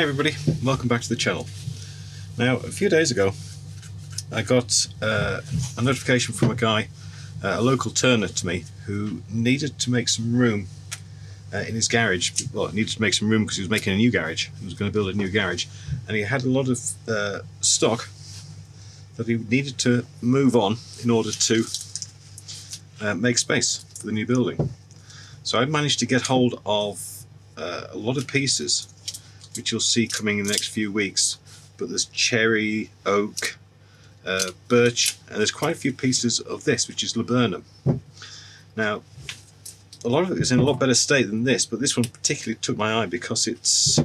everybody, welcome back to the channel. Now, a few days ago I got a notification from a guy, a local turner to me, who needed to make some room in his garage. Well, needed to make some room because he was making a new garage. He was going to build a new garage, and he had a lot of stock that he needed to move on in order to make space for the new building. So I managed to get hold of a lot of pieces which you'll see coming in the next few weeks, but there's cherry, oak, birch, and there's quite a few pieces of this, which is laburnum. Now, a lot of it is in a lot better state than this, but this one particularly took my eye because it's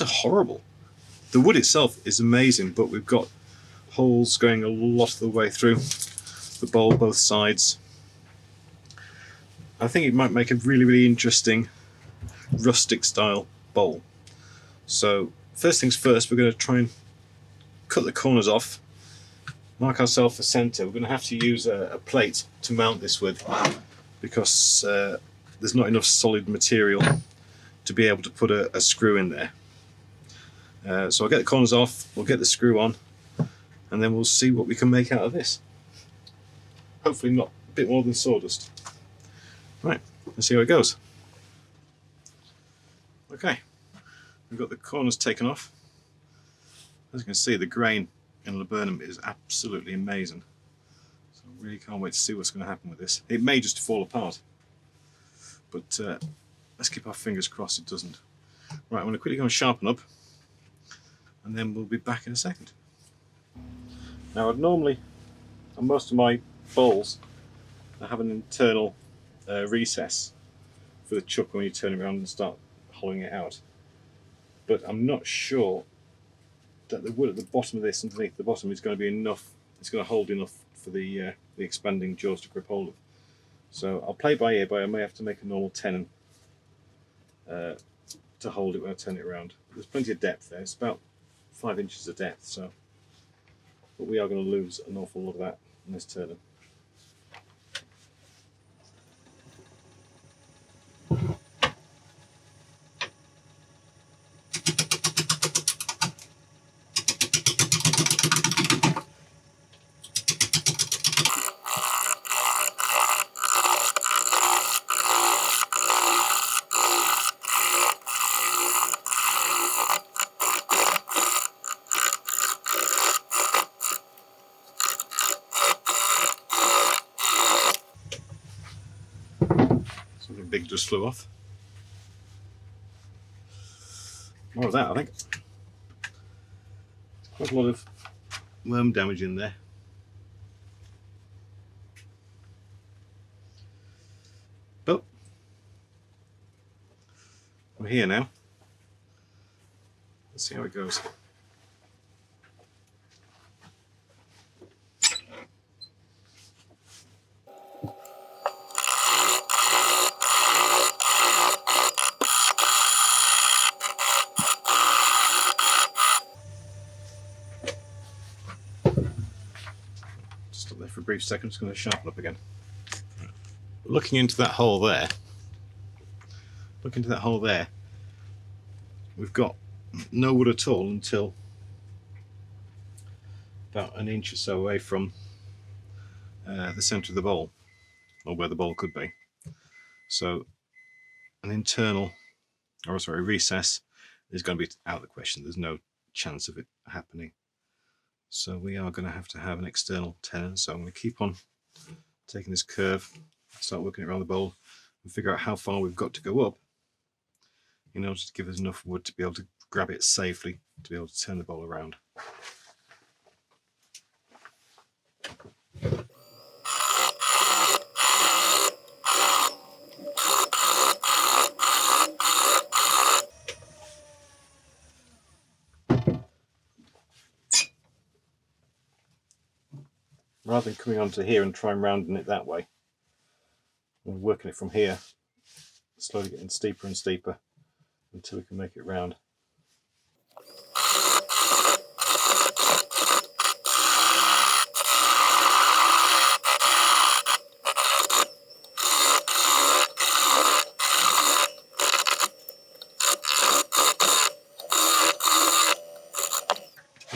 a horrible. The wood itself is amazing, but we've got holes going a lot of the way through the bowl, both sides. I think it might make a really interesting rustic style bowl. So first things first, we're going to try and cut the corners off, mark ourselves a centre. We're going to have to use a plate to mount this with, because there's not enough solid material to be able to put a screw in there. So I'll get the corners off, we'll get the screw on, and then we'll see what we can make out of this. Hopefully not a bit more than sawdust. Right, let's see how it goes. Okay, we've got the corners taken off. As you can see, the grain in laburnum is absolutely amazing. So I really can't wait to see what's going to happen with this. It may just fall apart, but let's keep our fingers crossed it doesn't. Right, I'm going to quickly go and sharpen up, and then we'll be back in a second. Now, I'd normally, on most of my bowls, I have an internal recess for the chuck when you turn it around and start hollowing it out. But I'm not sure that the wood at the bottom of this, underneath the bottom, is going to be enough. It's going to hold enough for the expanding jaws to grip hold of. So I'll play by ear, but I may have to make a normal tenon to hold it when I turn it around. There's plenty of depth there. It's about 5 inches of depth, so. But we are going to lose an awful lot of that in this turner. Something big just flew off. More of that, I think. Quite a lot of worm damage in there. But we're here now. Let's see how it goes. Stop there for a brief second, I'm just going to sharpen up again. Looking into that hole there, we've got no wood at all until about an inch or so away from the centre of the bowl, or where the bowl could be. So an internal, or sorry, recess is going to be out of the question. There's no chance of it happening. So we are going to have an external tenon. So I'm going to keep on taking this curve, start working it around the bowl, and figure out how far we've got to go up in order to give us enough wood to be able to grab it safely, to be able to turn the bowl around. Rather than coming onto here and try and rounding it that way, I'm working it from here, slowly getting steeper and steeper until we can make it round.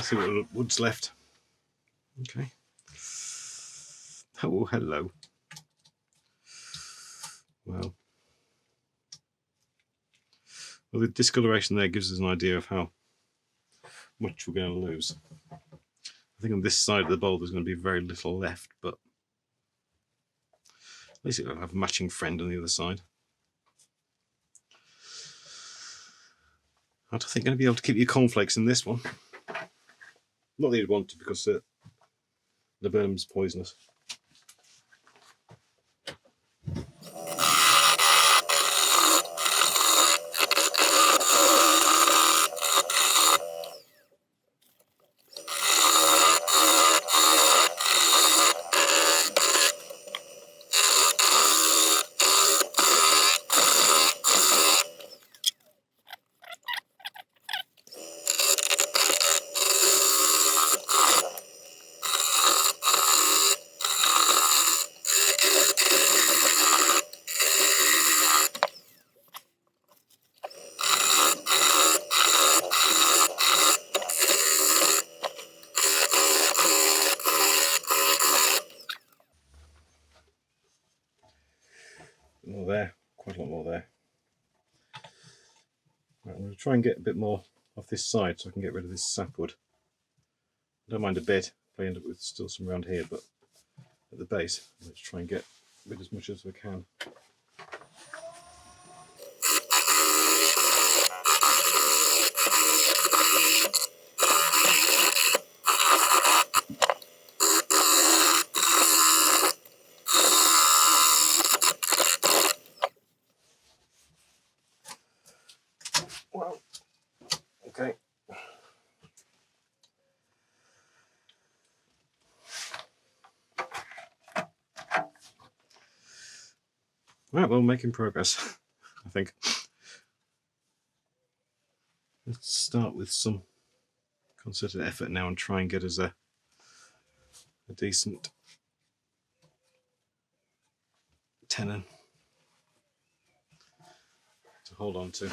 see what wood's left. Okay. Oh, hello. Well, the discoloration there gives us an idea of how much we're going to lose. I think on this side of the bowl there's going to be very little left, but at least it'll have a matching friend on the other side. I don't think you're going to be able to keep your cornflakes in this one. Not that you'd want to, because laburnum's poisonous. More there, quite a lot more there. Right, I'm going to try and get a bit more off this side so I can get rid of this sapwood. I don't mind a bit if I end up with still some around here, but at the base, let's try and get rid as much as we can. Well, okay. Right, well, making progress, I think. Let's start with some concerted effort now and try and get us a decent tenon to hold on to.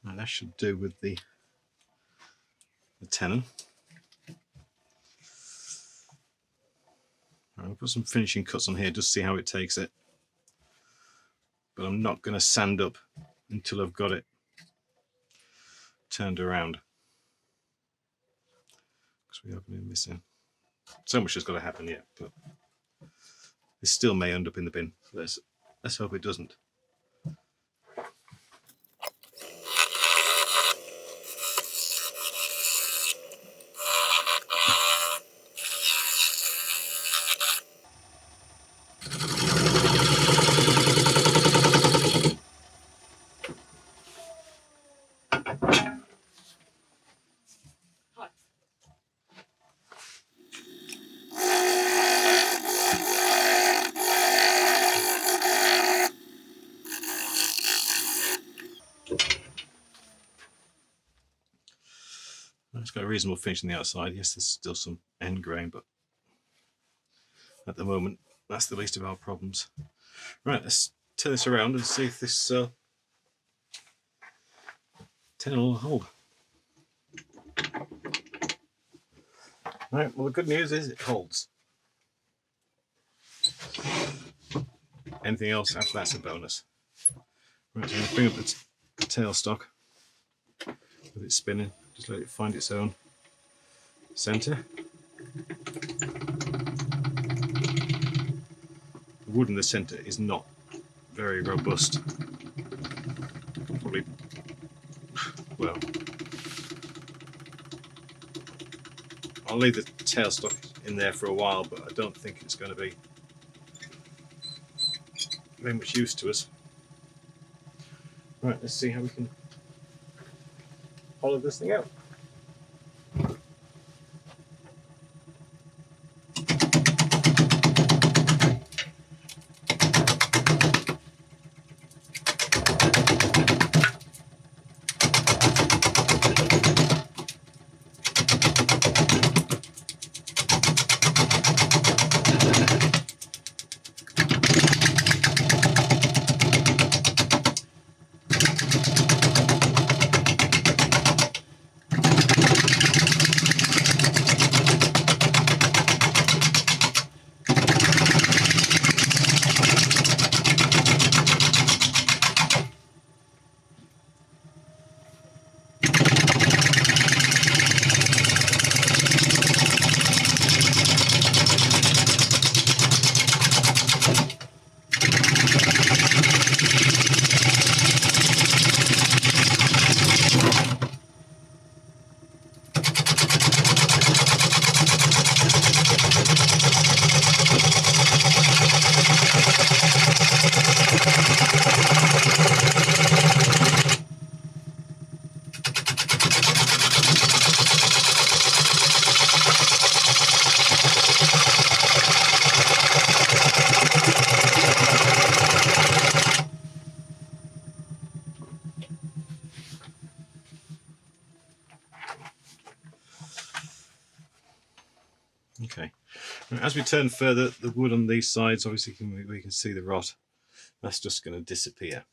Now that should do with the tenon. I'll put some finishing cuts on here just to see how it takes it, but I'm not going to sand up until I've got it turned around, because we are going to be missing so much has got to happen yet, but this still may end up in the bin. Let's hope it doesn't. It's got a reasonable finish on the outside. Yes, there's still some end grain, but at the moment, that's the least of our problems. Right, let's turn this around and see if this tenon will hold. Right, well, the good news is it holds. Anything else after that's a bonus. Right, so I'm going to bring up the tailstock with it spinning. Just let it find its own centre. The wood in the centre is not very robust. Probably, well, I'll leave the tailstock in there for a while, but I don't think it's going to be very much use to us. Right, let's see how we can hollow this thing out. Okay, as we turn further, the wood on these sides, obviously we can see the rot. That's just going to disappear.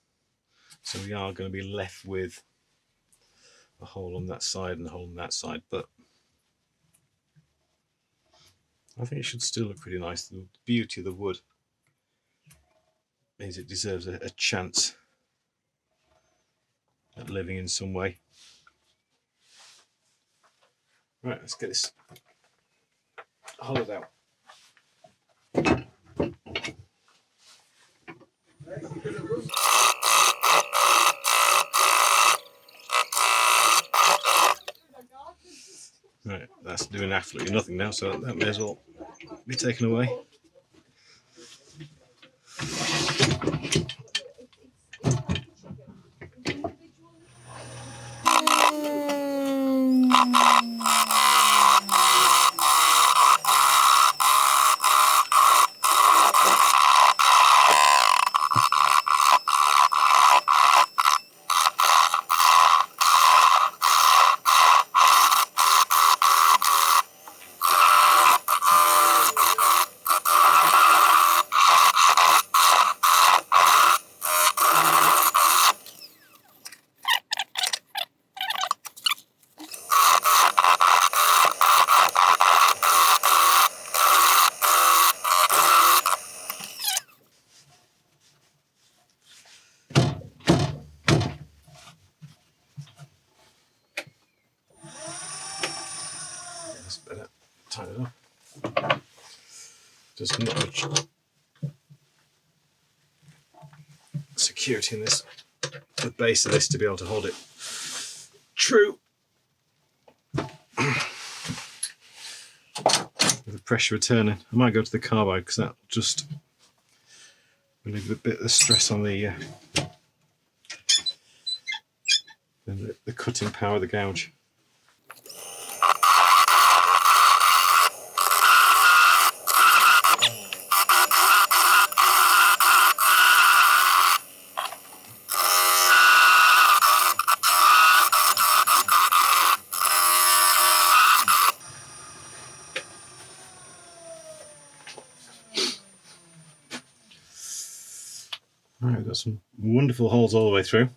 So we are going to be left with a hole on that side and a hole on that side, but I think it should still look pretty nice. The beauty of the wood means it deserves a chance at living in some way. Right, let's get this hollowed out. Right, that's doing absolutely nothing now, so that may as well be taken away. That's better. Tighten it up. Just not much security in this, the base of this, to be able to hold it true. With the pressure returning, I might go to the carbide because that'll just relieve a bit of the stress on the cutting power of the gouge. All right, we've got some wonderful holes all the way through,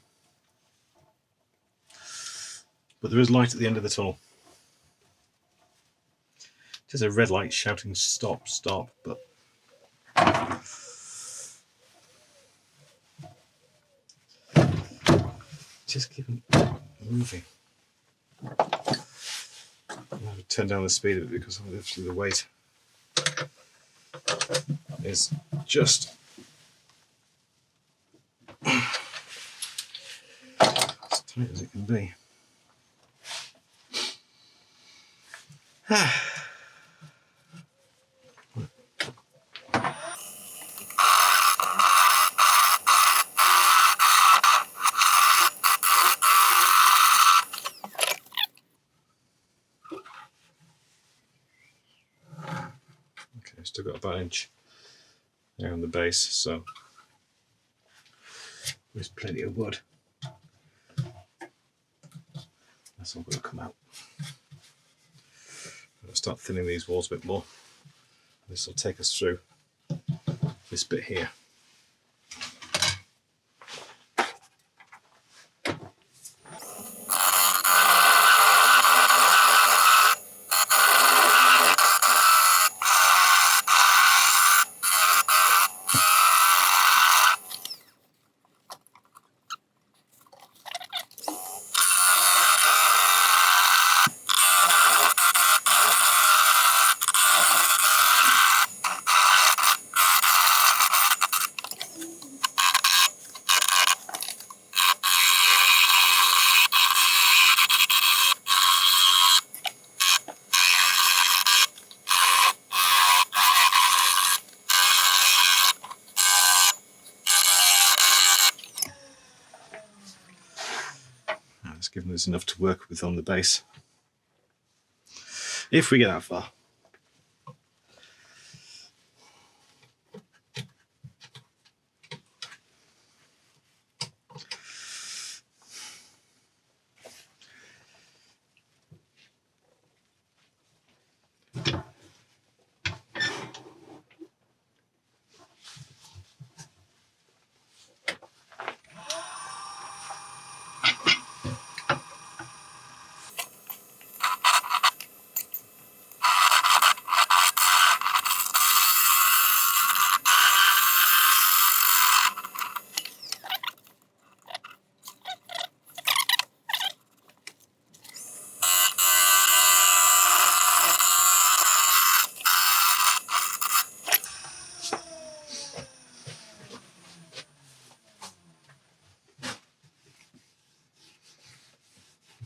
but there is light at the end of the tunnel. There's a red light shouting stop, stop, but just keep moving. I'll have to turn down the speed of it because obviously the weight is just as tight as it can be. Okay, still got about an inch there on the base, so there's plenty of wood. That's all going to come out. I'll start thinning these walls a bit more. This will take us through this bit here. Just giving us enough to work with on the base, if we get that far.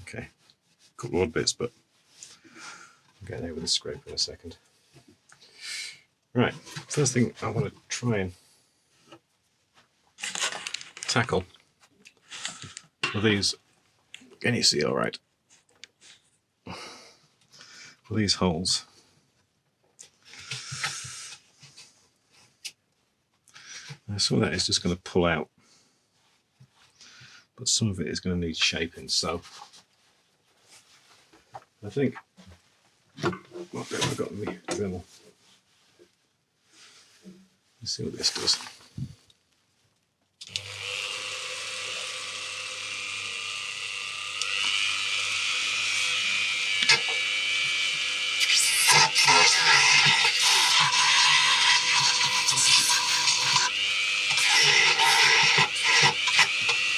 Okay, a couple odd bits, but I'll get there with the scraper in a second. Right, first thing I want to try and tackle are these. Can you see all right? For these holes. Now, some of that is just going to pull out, but some of it is going to need shaping. So I think what bit have I got in my Dremel? Let's see what this does.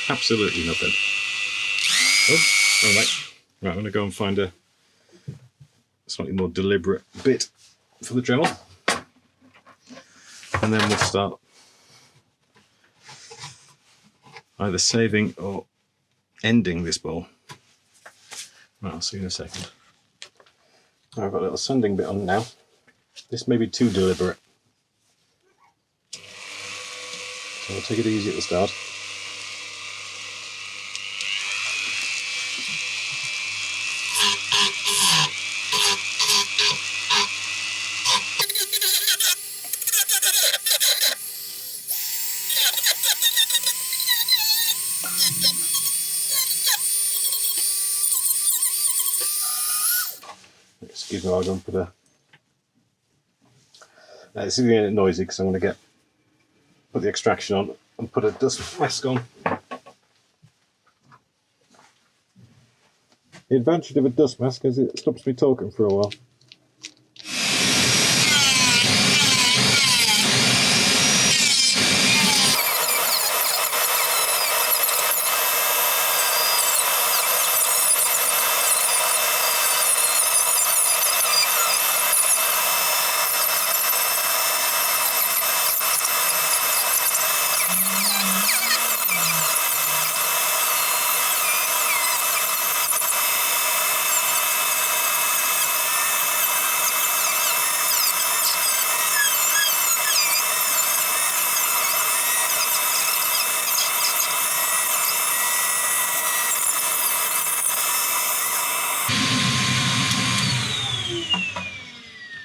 Absolutely nothing. Oh, all right. Right, I'm going to go and find a slightly more deliberate bit for the Dremel, and then we'll start either saving or ending this bowl. Right, I'll see you in a second. I've got a little sanding bit on now. This may be too deliberate, so we'll take it easy at the start. Excuse me, I'll go and put a... this is going to get noisy because I'm going to put the extraction on and put a dust mask on. The advantage of a dust mask is it stops me talking for a while.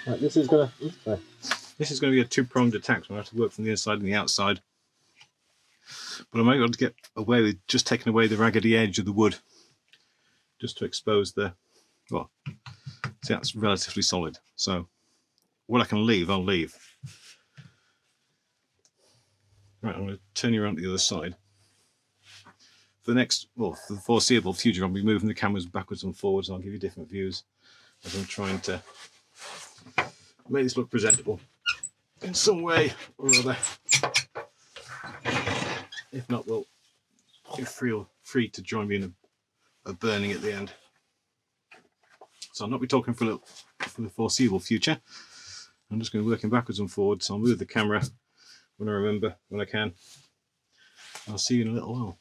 Right, this is going to be a two-pronged attack, so I have to work from the inside and the outside. But I might be able to get away with just taking away the raggedy edge of the wood, just to expose the, well, see, that's relatively solid. So what I can leave, I'll leave. Right, I'm going to turn you around to the other side. For the next, well, for the foreseeable future, I'll be moving the cameras backwards and forwards, and I'll give you different views as I'm trying to make this look presentable in some way or other. If not, well, you're free to join me in a burning at the end. So I'll not be talking for the foreseeable future. I'm just going to be working backwards and forwards. So I'll move the camera when I remember, when I can. I'll see you in a little while.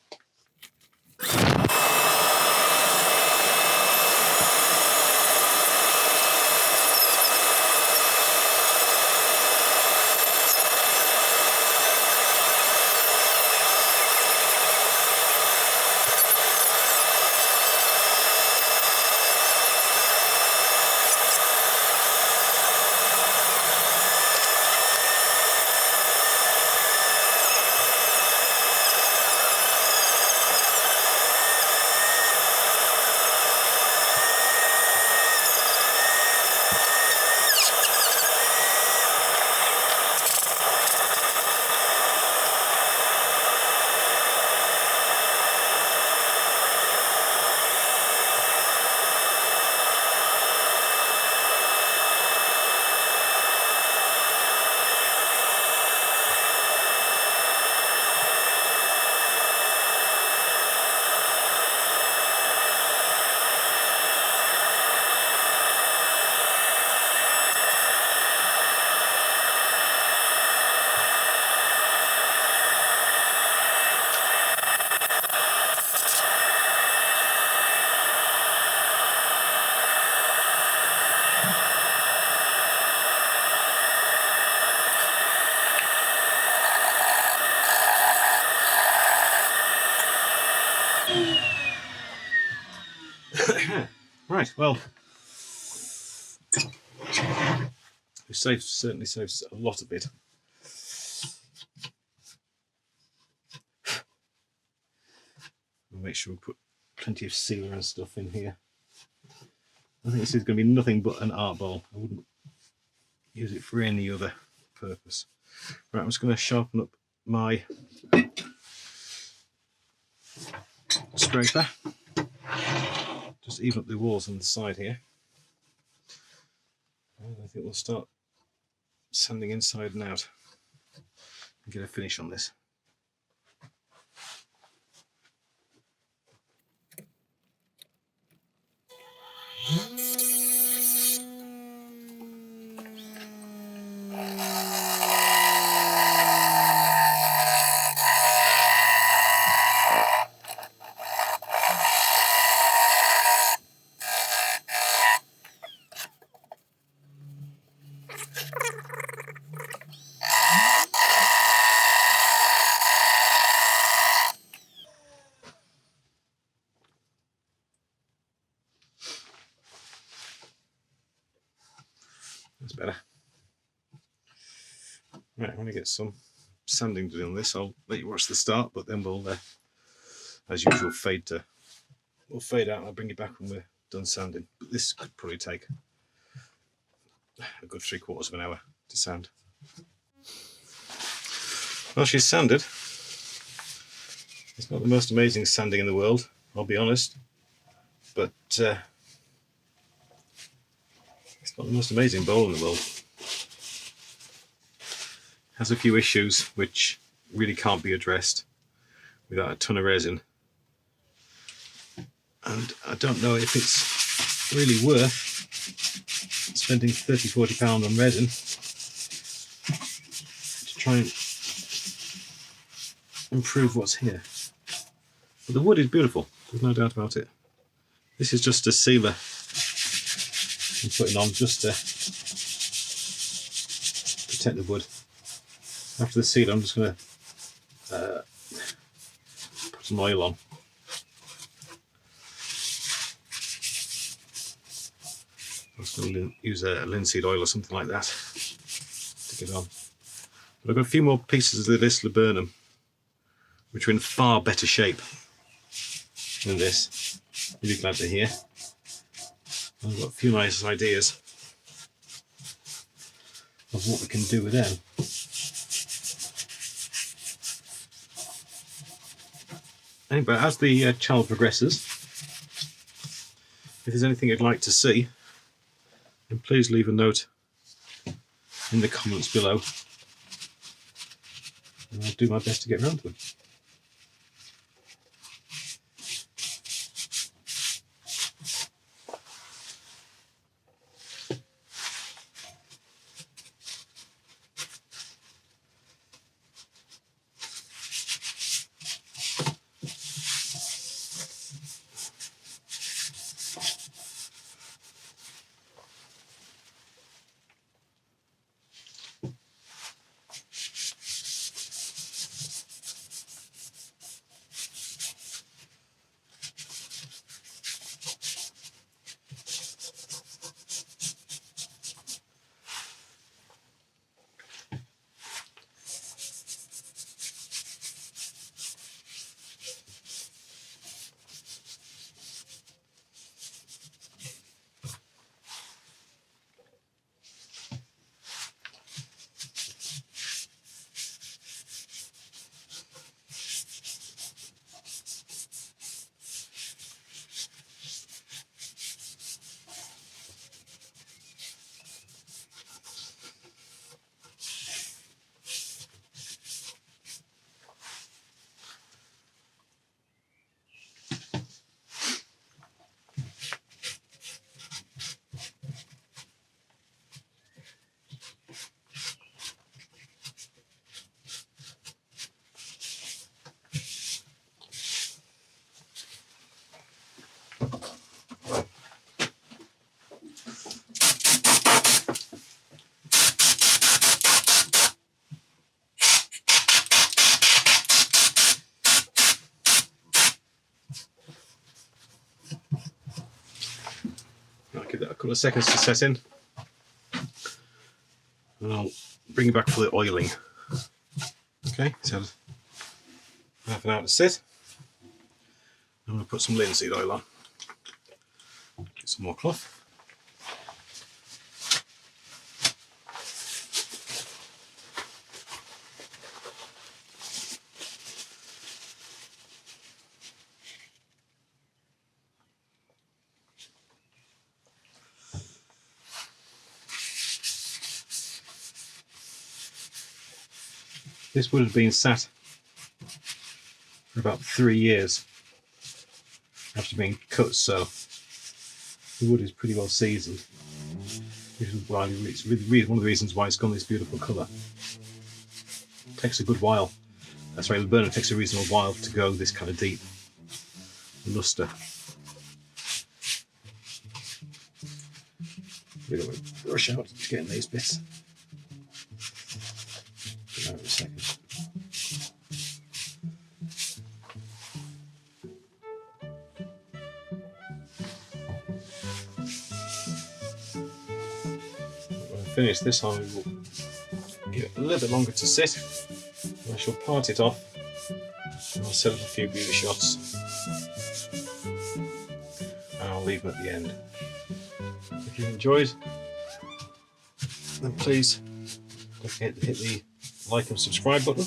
Right, well, we certainly saves a lot of it. We'll make sure we put plenty of sealer and stuff in here. I think this is going to be nothing but an art ball. I wouldn't use it for any other purpose. Right, I'm just going to sharpen up my scraper. Just even up the walls on the side here. And I think we'll start sanding inside and out and get a finish on this. That's better. Right, I want to get some sanding done on this. I'll let you watch the start, but then we'll, as usual, we'll fade out and I'll bring you back when we're done sanding. But this could probably take a good 3/4 of an hour to sand. Well, she's sanded. It's not the most amazing sanding in the world, I'll be honest, but it's not the most amazing bowl in the world. It has a few issues which really can't be addressed without a ton of resin, and I don't know if it's really worth spending £30–40 on resin to try and improve what's here. But the wood is beautiful, there's no doubt about it. This is just a sealer I'm putting on just to protect the wood. After the sealer, I'm just going to put some oil on. I'm just going to use a linseed oil or something like that to get on. But I've got a few more pieces of this laburnum which are in far better shape than this. You'll be glad to hear. I've got a few nice ideas of what we can do with them. Anyway, as the channel progresses, if there's anything you'd like to see, then please leave a note in the comments below, and I'll do my best to get around to them. couple of seconds to set in, and I'll bring it back for the oiling. Okay, so half an hour to sit. I'm going to put some linseed oil on. Get some more cloth. This would have been sat for about 3 years after being cut, so the wood is pretty well seasoned. Which is why it's really one of the reasons why it's got this beautiful colour. It takes a good while. That's right, laburnum takes a reasonable while to go this kind of deep lustre. We're going to rush out to get in these bits. In a second. When I finish this, I will give it a little bit longer to sit. I shall part it off and I'll set up a few beauty shots and I'll leave them at the end. If you've enjoyed, then please don't forget to hit the like and subscribe button,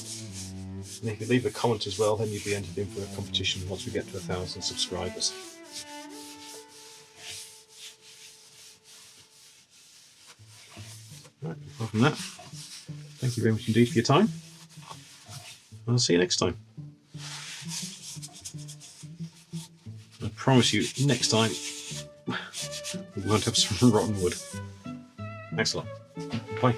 and if you leave a comment as well, then you'll be entered in for a competition once we get to 1,000 subscribers. Right, apart from that, thank you very much indeed for your time, and I'll see you next time. I promise you, next time we won't have some rotten wood. Thanks a lot. Bye.